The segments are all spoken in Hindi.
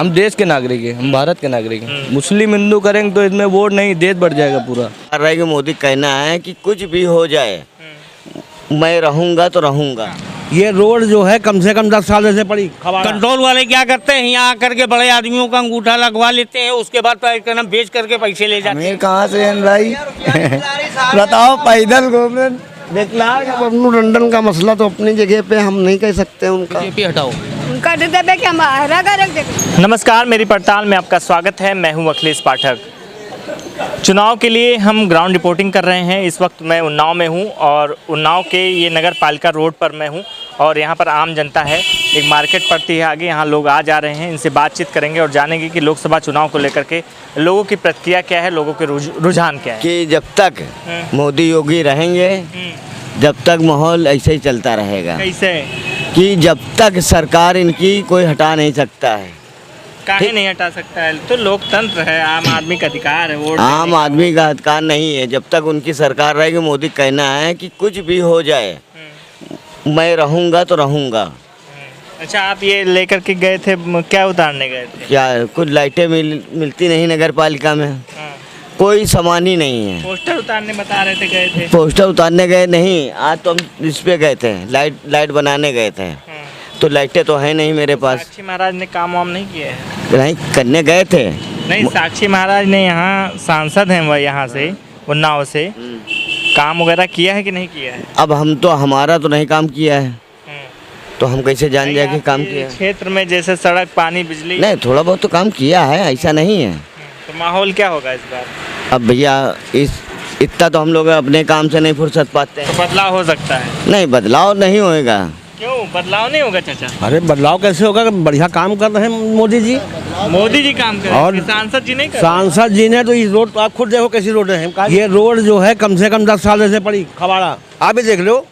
हम देश के नागरिक हैं, हम भारत के नागरिक हैं। मुस्लिम हिंदू करेंगे तो इसमें वोट नहीं, देश बढ़ जाएगा पूरा। रहेगा मोदी कहना है कि कुछ भी हो जाए मैं रहूंगा तो रहूंगा। ये रोड जो है कम से कम 10 साल से पड़ी। कंट्रोल वाले क्या करते हैं, यहाँ आकर के बड़े आदमियों का अंगूठा लगवा लेते हैं, उसके बाद बेच करके पैसे ले जाते हैं। कहाँ से हैं भाई बताओ, पैदल घूमने देखना। बबलू टंडन का मसला तो अपनी जगह पे हम नहीं कह सकते उनका। बीजेपी हटाओ। उनका नमस्कार, मेरी पड़ताल में आपका स्वागत है। मैं हूं अखिलेश पाठक। चुनाव के लिए हम ग्राउंड रिपोर्टिंग कर रहे हैं। इस वक्त मैं उन्नाव में हूं और उन्नाव के ये नगर पालिका रोड पर मैं हूं और यहाँ पर आम जनता है। एक मार्केट पड़ती है आगे, यहाँ लोग आ जा रहे हैं। इनसे बातचीत करेंगे और जानेंगे कि लोकसभा चुनाव को लेकर के लोगों की प्रतिक्रिया क्या है, लोगों के रुझान क्या है। कि जब तक मोदी योगी रहेंगे जब तक माहौल ऐसे ही चलता रहेगा। कैसे? कि जब तक सरकार इनकी कोई हटा नहीं सकता है। काहे नहीं हटा सकता है? तो लोकतंत्र है, आम आदमी का अधिकार है वोट। आम आदमी का अधिकार नहीं है। जब तक उनकी सरकार रहेगी, मोदी कहना है कि कुछ भी हो जाए मैं रहूंगा तो रहूंगा। अच्छा, आप ये लेकर के गए थे, क्या उतारने गए थे? क्या कुछ लाइटें मिलती नहीं नगर पालिका में? हाँ। कोई सामान ही नहीं है। पोस्टर उतारने बता रहे थे, गए थे? पोस्टर उतारने गए नहीं, आज तो हम इस पे गए थे, लाइट बनाने गए थे। तो लाइटें तो है नहीं मेरे पास। साक्षी महाराज ने काम वाम नहीं किया है? नहीं करने गए थे। नहीं, साक्षी महाराज ने यहाँ सांसद हैं, वह यहाँ से उन्नाव से काम वगैरह किया है कि नहीं किया है? अब हम तो, हमारा तो नहीं काम किया है, तो हम कैसे जान जाए कि काम किया है? क्षेत्र में जैसे सड़क, पानी, बिजली? नहीं, थोड़ा बहुत तो काम किया है, ऐसा नहीं है। तो माहौल क्या होगा इस बार? अब भैया इतना तो हम लोग अपने काम से नहीं फुर्सत पाते हैं। तो बदलाव हो सकता है? नहीं, बदलाव नहीं होएगा। क्यों बदलाव नहीं होगा चाचा? अरे बदलाव कैसे होगा? बढ़िया काम कर रहे हैं मोदी जी। मोदी जी काम कर रहे हैं और सांसद जी नहीं कर रहे? सांसद जी ने तो इस रोड, आप खुद देखो कैसी रोड है। ये रोड जो है कम से कम 10 साल से पड़ी खबाड़ा। आप भी देख लो।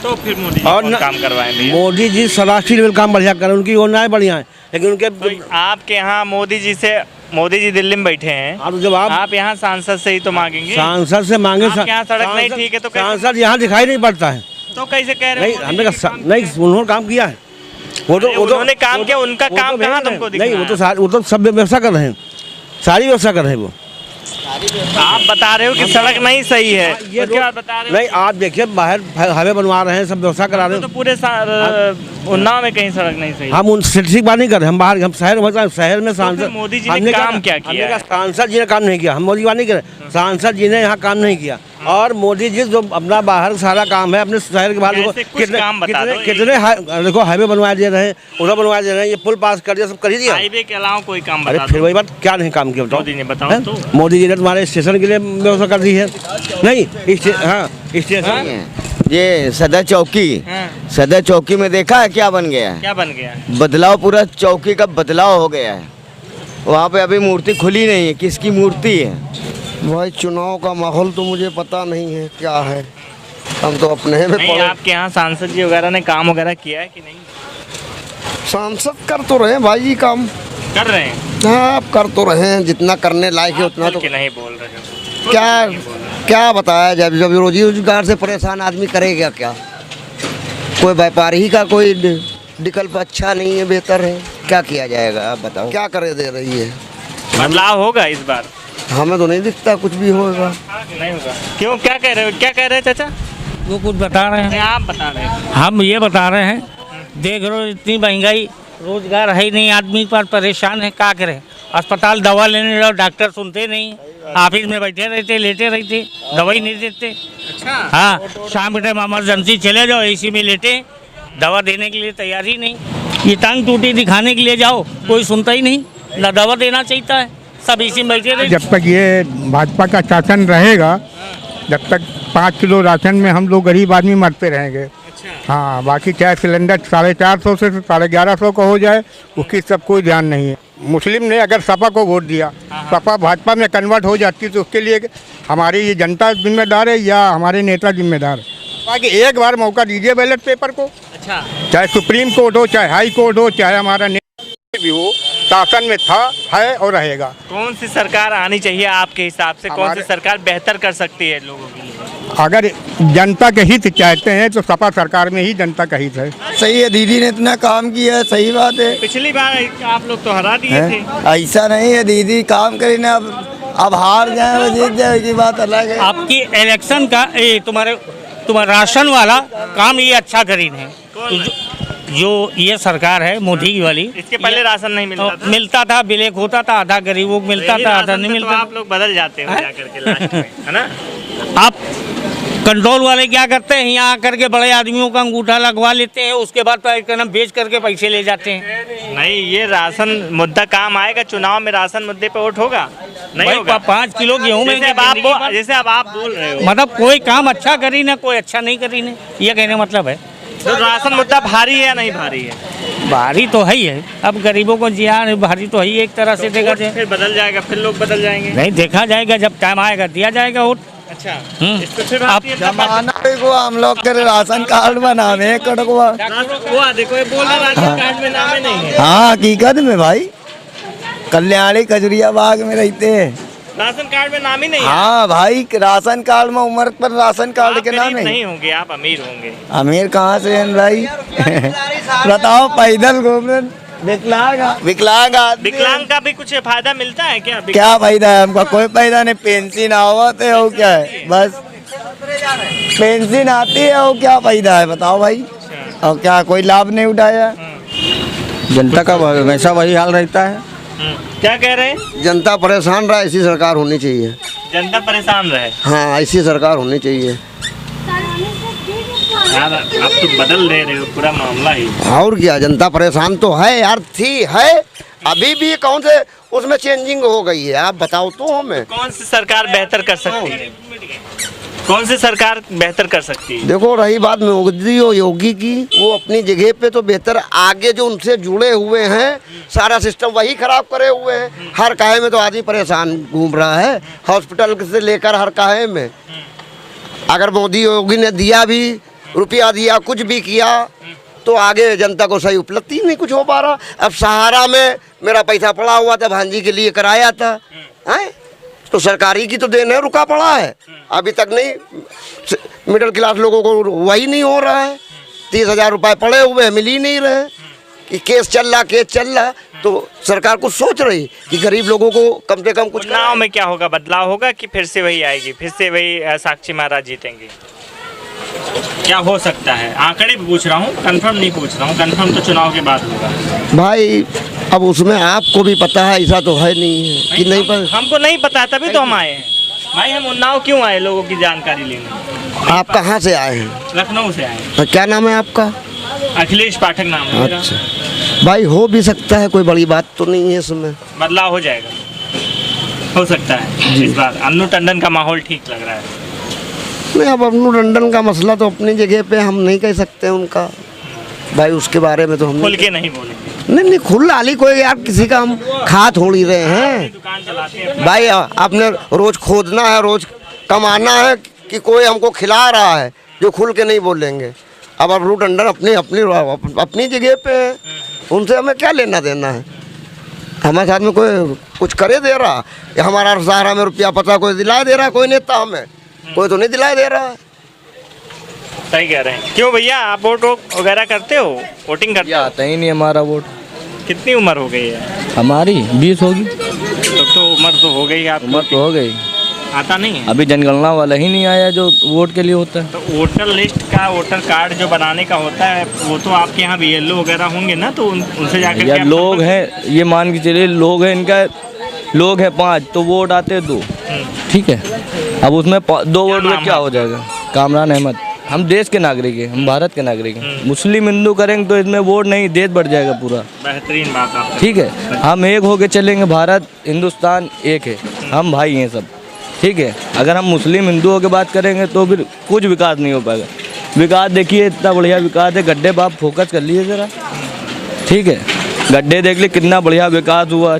तो फिर मोदी जी और कौन काम करवाएं भैया? मोदी जी सरासरी लेवल काम बढ़िया कर रहे हैं, उनकी योजनाएं बढ़िया है, लेकिन उनके तो आपके यहाँ मोदी जी दिल्ली में बैठे हैं, जब आप यहाँ सांसद से ही तो मांगेंगे। सांसद से मांगे, आपके यहाँ सड़क नहीं ठीक है तो सांसद यहाँ दिखाई नहीं पड़ता है, तो कैसे कह रहे नहीं हैं? हमने कहा नहीं, उन्होंने काम किया है। उन्होंने काम किया, उनका काम कहाँ तुमको दिख रहा है? नहीं, वो तो सब व्यवस्था कर रहे हैं, सारी व्यवस्था कर रहे हैं वो। आप बता रहे हो कि सड़क नहीं सही है, ये उसके बाद बता रहे हो? नहीं, आप देखिए बाहर हाईवे बनवा रहे हैं, सब व्यवस्था करा रहे तो हैं। पूरे उन्नाव में कहीं सड़क नहीं सही? हम उन सिटी बात नहीं कर रहे, हम बाहर, हम शहर में सांसद। मोदी जी ने काम क्या किया है? सांसद जी ने काम नहीं किया, हम मोदी बात नहीं कर रहे, सांसद जी ने यहाँ काम नहीं किया। और मोदी जी जो अपना बाहर सारा काम है अपने शहर के बाहर, कितने देखो हाईवे बनवा दे रहे हैं, उधर बनवा दे रहे हैं, ये पुल पास कर दिया, सब कर ही दिया। हाईवे के अलावा कोई काम अरे फिर वही बात, क्या नहीं काम किया बताओ? मोदी ने बताओ तो। मोदी जी ने तुम्हारे स्टेशन के लिए व्यवस्था कर दी है। नहीं, स्टेशन ये सदर चौकी, सदर चौकी में देखा है क्या बन गया है? क्या बन गया? बदलाव, पूरा चौकी का बदलाव हो गया है। वहाँ पे अभी मूर्ति खुली नहीं है, किसकी मूर्ति है? भाई चुनाव का माहौल तो मुझे पता नहीं है क्या है, हम तो अपने में नहीं, आपके यहाँ सांसद जी वगैरह ने काम वगैरह किया है कि नहीं? सांसद कर तो रहे हैं भाई जी, काम कर रहे हैं। हाँ, आप कर तो रहे हैं, जितना करने लायक है उतना तो। नहीं बोल रहे हो? क्या बताया, जब रोजी रोजगार से परेशान आदमी करेगा क्या? कोई व्यापारी का कोई विकल्प अच्छा नहीं है, बेहतर है, क्या किया जाएगा आप बताओ? क्या करे दे रही है? बदलाव होगा इस बार? हमें तो नहीं दिखता कुछ भी होगा। नहीं होगा? क्यों, क्या कह रहे हो? क्या कह रहे हैं चाचा? वो कुछ बता रहे हैं, आप बता रहे हैं। हम ये बता रहे हैं, देख रहे हो इतनी महंगाई, रोजगार है ही नहीं, आदमी पर परेशान है, क्या करे? अस्पताल दवा लेने जाओ, डॉक्टर सुनते नहीं, ऑफिस में बैठे रहते, लेटे रहते, दवाई नहीं देते। अच्छा। हाँ, शाम के टाइम इमरजेंसी चले जाओ, एसी में लेटे, दवा देने के लिए तैयार ही नहीं। ये टांग टूटी दिखाने के लिए जाओ, कोई सुनता ही नहीं, ना दवा देना चाहता है, सब इसी में बैठे रहते। जब तक ये भाजपा का शासन रहेगा, जब तक 5 किलो राशन में हम लोग गरीब आदमी मरते रहेंगे। अच्छा। हाँ, बाकी चाहे सिलेंडर 450 से 1150 का हो जाए, उसकी सब कोई ध्यान नहीं है। मुस्लिम ने अगर सपा को वोट दिया, सपा भाजपा में कन्वर्ट हो जाती, तो उसके लिए हमारी ये जनता जिम्मेदार है या हमारे नेता जिम्मेदार है? बाकी एक बार मौका दीजिए बैलेट पेपर को। अच्छा। चाहे सुप्रीम कोर्ट हो, चाहे हाई कोर्ट हो, चाहे हमारा नेता भी हो, शासन में था, है और रहेगा। कौन सी सरकार आनी चाहिए आपके हिसाब से? कौन सी सरकार बेहतर कर सकती है लोगों के लिए? अगर जनता के हित चाहते हैं तो सपा सरकार में ही जनता का हित है। सही है, दीदी ने इतना काम किया है, सही बात है। पिछली बार आप लोग तो हरा दिए थे। ऐसा नहीं है, दीदी काम करी ना, अब हार जाए और जीत जाए की बात अलग है। आपकी इलेक्शन का तुम्हारा राशन वाला काम ये अच्छा करीन है। जो ये सरकार है मोदी की वाली, इसके पहले राशन नहीं मिलता था। मिलता था, ब्लैक होता था, आधा गरीबों को मिलता था, आधा नहीं मिलता। आप लोग बदल जाते हो जाकर के लास्ट में, है ना। आप कंट्रोल वाले क्या करते हैं, यहाँ आकर के बड़े आदमियों का अंगूठा लगवा लेते हैं, उसके बाद बेच करके पैसे ले जाते हैं। नहीं, ये राशन मुद्दा काम आएगा चुनाव में, राशन मुद्दे पे वोट होगा नहीं होगा। 5 किलो गेहूँ में जैसे अब आप बोल रहे हो, मतलब कोई काम अच्छा करी ना, कोई अच्छा नहीं करी ना, ये कहने मतलब है। तो राशन मुद्दा भारी है या नहीं भारी है? भारी तो है ही है। अब गरीबों को जिया भारी तो है ही, एक तरह से देखा जाए। फिर बदल जाएगा, फिर लोग बदल जाएंगे। नहीं, देखा जाएगा, जब टाइम आएगा दिया जाएगा वोट। अच्छा, इसको फिर आप जमाना को हम लोग के राशन कार्ड बनावे कड़कवा। वो देखो ये बोल रहे राशन कार्ड में नाम ही नहीं है। हाँ, हकीकत में भाई, कल्याणी कजरिया बाग में रहते हैं, राशन कार्ड में नाम ही नहीं है। हाँ भाई, राशन कार्ड में उम्र पर राशन कार्ड के नाम नहीं होंगे, आप अमीर होंगे। अमीर कहाँ से हैं भाई? बताओ, पैदल घूम रहे विकलांग आदमी। विकलांग का भी कुछ फायदा मिलता है क्या? क्या फायदा है हमको? कोई फायदा नहीं, पेंशन आवत है, वो क्या है, बस पेंशन आती है, वो क्या फायदा है बताओ भाई? और क्या कोई लाभ नहीं उठाया? जनता का हमेशा वही हाल रहता है। क्या कह रहे हैं? जनता परेशान रहा, ऐसी सरकार होनी चाहिए। जनता परेशान रहे। हाँ, ऐसी सरकार होनी चाहिए। यार आप तो बदल दे रहे हो पूरा मामला ही। और क्या, जनता परेशान तो है यार, थी है, अभी भी कौन से उसमें चेंजिंग हो गई है, आप बताओ तो हमें। कौन सी सरकार बेहतर कर सकती है? कौन सी सरकार बेहतर कर सकती है? देखो, रही बात मोदी और योगी की, वो अपनी जगह पे तो बेहतर, आगे जो उनसे जुड़े हुए हैं सारा सिस्टम वही खराब करे हुए हैं। हर काहे में तो आदमी परेशान घूम रहा है, हॉस्पिटल से लेकर हर काहे में। अगर मोदी योगी ने दिया भी, रुपया दिया, कुछ भी किया, तो आगे जनता को सही उपलब्धि नहीं कुछ हो पा रहा। अब सहारा में मेरा पैसा पड़ा हुआ था, भांजी के लिए कराया था, हैं तो सरकारी की तो देने रुका पड़ा है, अभी तक नहीं। मिडिल क्लास लोगों को वही नहीं हो रहा है। 30,000 रुपये पड़े हुए हैं, मिल ही नहीं रहे, कि केस चल रहा। तो सरकार कुछ सोच रही कि गरीब लोगों को कम से कम कुछ। चुनाव में क्या होगा, बदलाव होगा कि फिर से वही आएगी, फिर से वही साक्षी महाराज जीतेंगे? क्या हो सकता है? आंकड़े पूछ रहा हूँ, कंफर्म नहीं पूछ रहा हूँ। कंफर्म तो चुनाव के बाद होगा भाई। अब उसमें आपको भी पता है, ऐसा तो है नहीं है कि नहीं पर हमको नहीं पता, तभी तो हम आए हैं भाई। हम उन्नाव क्यों आए लोगों की जानकारी लेने? आप कहाँ से आए हैं? लखनऊ से आए हैं। क्या नाम है आपका? अखिलेश पाठक नाम है मेरा। अच्छा भाई, हो भी सकता है, कोई बड़ी बात तो नहीं है इसमें। बदलाव हो जाएगा, हो सकता है इस बार। अन्नू टंडन का माहौल ठीक लग रहा है। नहीं, अब अन्नू टंडन का मसला तो अपनी जगह पे हम नहीं कह सकते उनका भाई, उसके बारे में तो हम खुल के नहीं बोलेंगे। नहीं, खुला हाली कोई यार, किसी का हम खा थोड़ी रहे हैं दुकान चलाते हैं भाई। आपने रोज खोदना है, रोज कमाना है, कि कोई हमको खिला रहा है जो खुल के नहीं बोलेंगे। अब अन्नू टंडन अपनी जगह पे है, उनसे हमें क्या लेना देना है? हमारे साथ में कोई कुछ करे दे रहा, या हमारा सहारा में रुपया पता कोई दिला दे रहा? कोई नेता हमें कोई तो नहीं दिला दे रहा है। सही कह रहे हैं। क्यों भैया, आप वोट वगैरह करते हो, वोटिंग करते हो? आता ही नहीं हमारा वोट। कितनी उम्र हो गई है? हमारी 20 होगी। तो उम्र तो हो गई, आप उम्र तो हो गई, आता नहीं है। अभी जनगणना वाला ही नहीं आया जो वोट के लिए होता है। तो वोटर लिस्ट का, वोटर कार्ड जो बनाने का होता है, वो तो आपके यहाँ BLO वगैरह होंगे ना, तो उनसे जाकर यार लोग हैं, ये मान के चलिए लोग हैं, इनका लोग हैं 5 तो वोट आते 2, ठीक है। अब उसमें 2 वोट में क्या हो जाएगा? कामरान अहमद। हम देश के नागरिक हैं, हम भारत के नागरिक हैं। मुस्लिम हिंदू करेंगे तो इसमें वोट नहीं, देश बढ़ जाएगा पूरा। बेहतरीन बात आप, ठीक है। हम एक होके चलेंगे, भारत हिंदुस्तान एक है, हम भाई हैं सब, ठीक है। अगर हम मुस्लिम हिंदुओं की बात करेंगे तो फिर कुछ विकास नहीं हो पाएगा। विकास देखिए, इतना बढ़िया विकास है। गड्ढे बाप फोकस कर लिए ज़रा, ठीक है। गड्ढे देख ली, कितना बढ़िया विकास हुआ।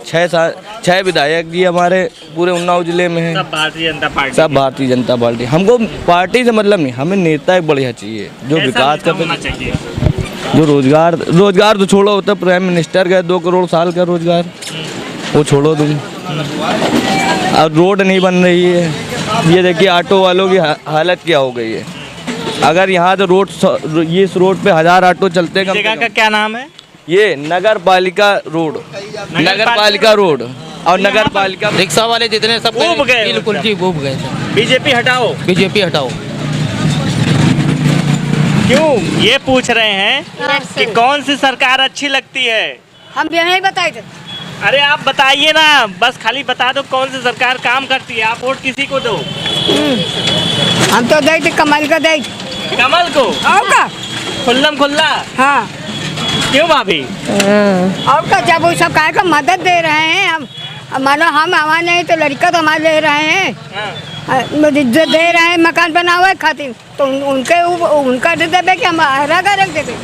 6 विधायक जी हमारे पूरे उन्नाव जिले में हैं, सब भारतीय जनता पार्टी। सब भारतीय जनता पार्टी। हमको पार्टी से मतलब नहीं, हमें नेता एक बढ़िया चाहिए जो विकास करना चाहिए, जो रोजगार तो छोड़ो, होता प्राइम मिनिस्टर का 2 करोड़ साल का रोजगार, वो छोड़ो तुम। अब रोड नहीं बन रही है, ये देखिए ऑटो वालों की हालत क्या हो गई है। अगर यहाँ तो ये इस रोड पे 1000 ऑटो चलते इस जगह का क्या नाम है? ये नगर पालिका रोड, नगर पालिका रोड और नगर पालिका रिक्शा वाले जितने सब ऊब गए हो बिल्कुल क्या? जी ऊब गए सर। बीजेपी हटाओ। बीजेपी हटाओ। क्यों ये पूछ रहे हैं कि कौन सी सरकार अच्छी लगती है? हम भी नहीं बताए थे। अरे आप बताइए ना, बस खाली बता दो कौन सी सरकार काम करती है। आप वोट किसी को दो? हम तो दे थे कमल का दे। कमल को? और का? खुल्लम खुल्ला? हाँ। क्यों भाभी? और का जब वो सब काय को मदद दे रहे हैं हम, मानो हम हमारे नहीं तो लड़का तो हमारे ले रहे हैं। हाँ। जो दे रहे हैं मकान बना हुआ है खातिर तो उनका दे देवे कि हम हरा का रख देवे।